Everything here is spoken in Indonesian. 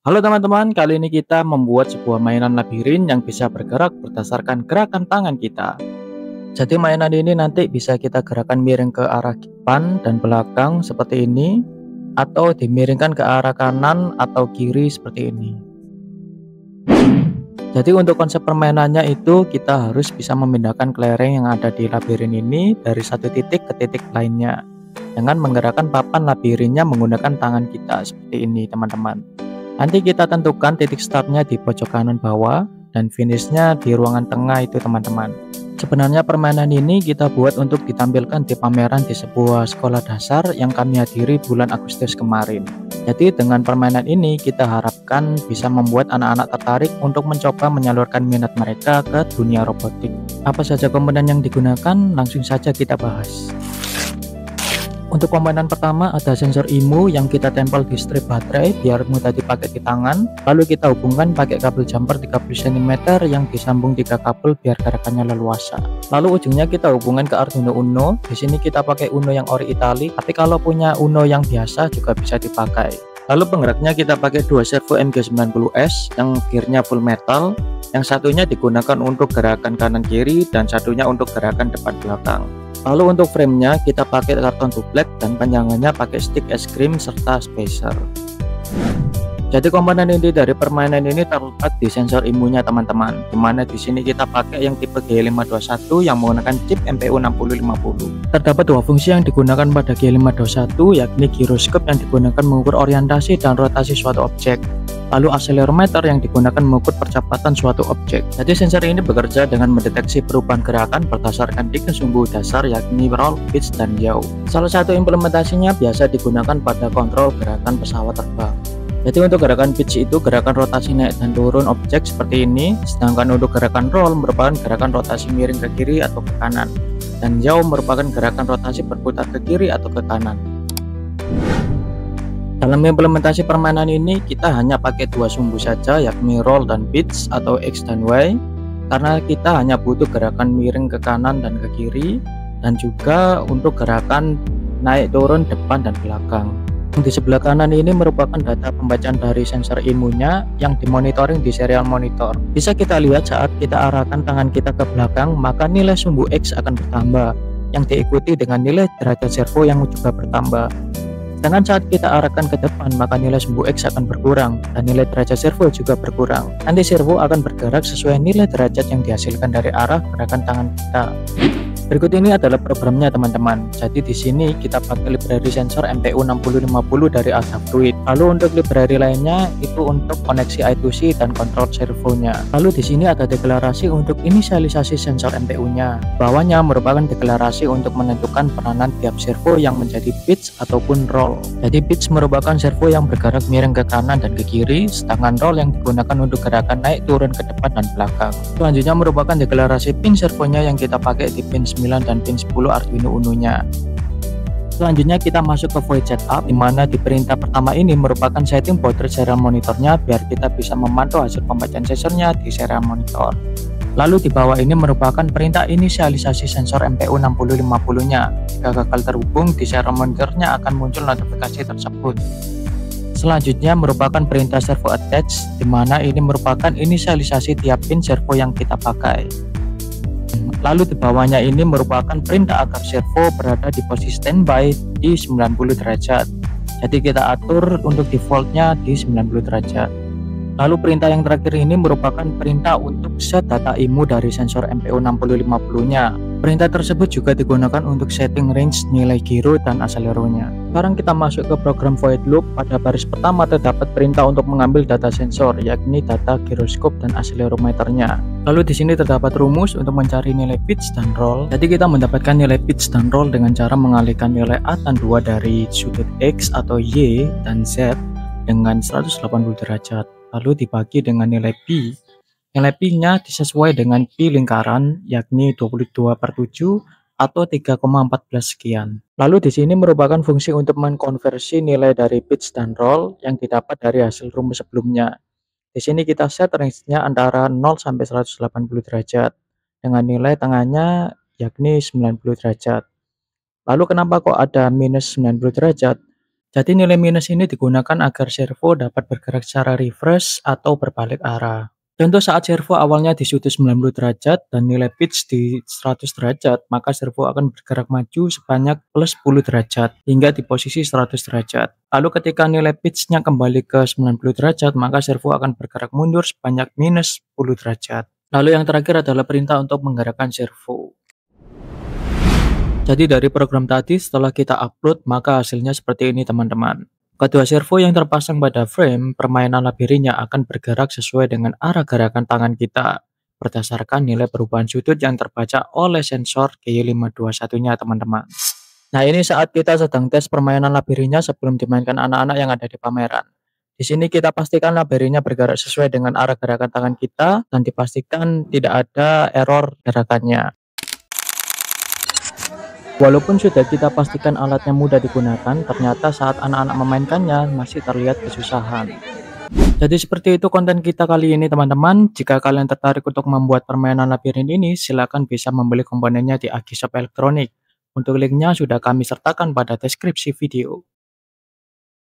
Halo teman-teman, kali ini kita membuat sebuah mainan labirin yang bisa bergerak berdasarkan gerakan tangan kita. Jadi mainan ini nanti bisa kita gerakan miring ke arah depan dan belakang seperti ini, atau dimiringkan ke arah kanan atau kiri seperti ini. Jadi untuk konsep permainannya itu kita harus bisa memindahkan kelereng yang ada di labirin ini dari satu titik ke titik lainnya dengan menggerakkan papan labirinnya menggunakan tangan kita seperti ini teman-teman. Nanti kita tentukan titik startnya di pojok kanan bawah dan finishnya di ruangan tengah itu teman-teman. Sebenarnya permainan ini kita buat untuk ditampilkan di pameran di sebuah sekolah dasar yang kami hadiri bulan Agustus kemarin. Jadi dengan permainan ini kita harapkan bisa membuat anak-anak tertarik untuk mencoba menyalurkan minat mereka ke dunia robotik. Apa saja komponen yang digunakan? Langsung saja kita bahas. Untuk komponen pertama ada sensor IMU yang kita tempel di strip baterai biar mudah dipakai di tangan. Lalu kita hubungkan pakai kabel jumper 30 cm yang disambung 3 kabel biar gerakannya leluasa. Lalu ujungnya kita hubungkan ke Arduino Uno. Di sini kita pakai Uno yang ori Itali, tapi kalau punya Uno yang biasa juga bisa dipakai. Lalu penggeraknya kita pakai dua servo MG90S yang gearnya full metal. Yang satunya digunakan untuk gerakan kanan kiri dan satunya untuk gerakan depan belakang. Lalu untuk framenya kita pakai karton duplek dan panjangannya pakai stick es krim serta spacer. Jadi komponen inti dari permainan ini terletak di sensor imunya teman-teman, dimana di sini kita pakai yang tipe G521 yang menggunakan chip MPU 6050. Terdapat dua fungsi yang digunakan pada G521, yakni gyroscope yang digunakan mengukur orientasi dan rotasi suatu objek, lalu accelerometer yang digunakan mengukur percepatan suatu objek. Jadi sensor ini bekerja dengan mendeteksi perubahan gerakan berdasarkan 3 sumbu dasar, yakni roll, pitch, dan yaw. Salah satu implementasinya biasa digunakan pada kontrol gerakan pesawat terbang. Jadi untuk gerakan pitch itu gerakan rotasi naik dan turun objek seperti ini, sedangkan untuk gerakan roll merupakan gerakan rotasi miring ke kiri atau ke kanan, dan yaw merupakan gerakan rotasi berputar ke kiri atau ke kanan. Dalam implementasi permainan ini kita hanya pakai dua sumbu saja, yakni roll dan pitch atau X dan Y, karena kita hanya butuh gerakan miring ke kanan dan ke kiri, dan juga untuk gerakan naik turun depan dan belakang. Di sebelah kanan ini merupakan data pembacaan dari sensor imunya yang dimonitoring di serial monitor. Bisa kita lihat saat kita arahkan tangan kita ke belakang, maka nilai sumbu X akan bertambah, yang diikuti dengan nilai derajat servo yang juga bertambah. Dengan saat kita arahkan ke depan, maka nilai sumbu X akan berkurang dan nilai derajat servo juga berkurang. Nanti servo akan bergerak sesuai nilai derajat yang dihasilkan dari arah gerakan tangan kita. Berikut ini adalah programnya teman-teman. Jadi di sini kita pakai library sensor MPU 6050 dari Adafruit. Lalu untuk library lainnya itu untuk koneksi I2C dan kontrol servonya. Lalu di sini ada deklarasi untuk inisialisasi sensor MPU-nya. Bawahnya merupakan deklarasi untuk menentukan peranan tiap servo yang menjadi pitch ataupun roll. Jadi pitch merupakan servo yang bergerak miring ke kanan dan ke kiri, sedangkan roll yang digunakan untuk gerakan naik turun ke depan dan belakang. Selanjutnya merupakan deklarasi pin servonya yang kita pakai di pin 9 dan pin 10 Arduino Uno-nya. Selanjutnya kita masuk ke void setup, dimana di perintah pertama ini merupakan setting baterai serial monitornya biar kita bisa memantau hasil pembacaan sensornya di serial monitor. Lalu di bawah ini merupakan perintah inisialisasi sensor MPU 6050-nya. Jika gagal terhubung, di serial monitornya akan muncul notifikasi tersebut. Selanjutnya merupakan perintah servo attach, dimana ini merupakan inisialisasi tiap pin servo yang kita pakai. Lalu di bawahnya ini merupakan perintah agar servo berada di posisi standby di 90 derajat. Jadi kita atur untuk defaultnya di 90 derajat. Lalu perintah yang terakhir ini merupakan perintah untuk set data IMU dari sensor MPU 6050-nya. Perintah tersebut juga digunakan untuk setting range nilai gyro dan acceleronya. Sekarang kita masuk ke program void loop. Pada baris pertama terdapat perintah untuk mengambil data sensor, yakni data gyroscope dan accelerometernya. Lalu di sini terdapat rumus untuk mencari nilai pitch dan roll. Jadi kita mendapatkan nilai pitch dan roll dengan cara mengalihkan nilai A dan 2 dari sudut X atau Y dan Z dengan 180 derajat. Lalu dibagi dengan nilai pi. Nilai pi-nya disesuai dengan pi lingkaran, yakni 22/7 atau 3,14 sekian. Lalu di sini merupakan fungsi untuk mengkonversi nilai dari pitch dan roll yang didapat dari hasil rumus sebelumnya. Di sini kita set range-nya antara 0 sampai 180 derajat dengan nilai tengahnya yakni 90 derajat. Lalu kenapa kok ada minus 90 derajat? Jadi nilai minus ini digunakan agar servo dapat bergerak secara reverse atau berbalik arah. Contoh saat servo awalnya di sudut 90 derajat dan nilai pitch di 100 derajat, maka servo akan bergerak maju sebanyak plus 10 derajat hingga di posisi 100 derajat. Lalu ketika nilai pitch-nya kembali ke 90 derajat, maka servo akan bergerak mundur sebanyak minus 10 derajat. Lalu yang terakhir adalah perintah untuk menggerakkan servo. Jadi dari program tadi setelah kita upload, maka hasilnya seperti ini teman-teman. Kedua servo yang terpasang pada frame permainan labirinnya akan bergerak sesuai dengan arah gerakan tangan kita berdasarkan nilai perubahan sudut yang terbaca oleh sensor G521-nya teman-teman. Nah ini saat kita sedang tes permainan labirinnya sebelum dimainkan anak-anak yang ada di pameran. Di sini kita pastikan labirinnya bergerak sesuai dengan arah gerakan tangan kita dan dipastikan tidak ada error gerakannya. Walaupun sudah kita pastikan alatnya mudah digunakan, ternyata saat anak-anak memainkannya masih terlihat kesusahan. Jadi seperti itu konten kita kali ini teman-teman. Jika kalian tertarik untuk membuat permainan labirin ini, silakan bisa membeli komponennya di Agishop Elektronik. Untuk linknya sudah kami sertakan pada deskripsi video.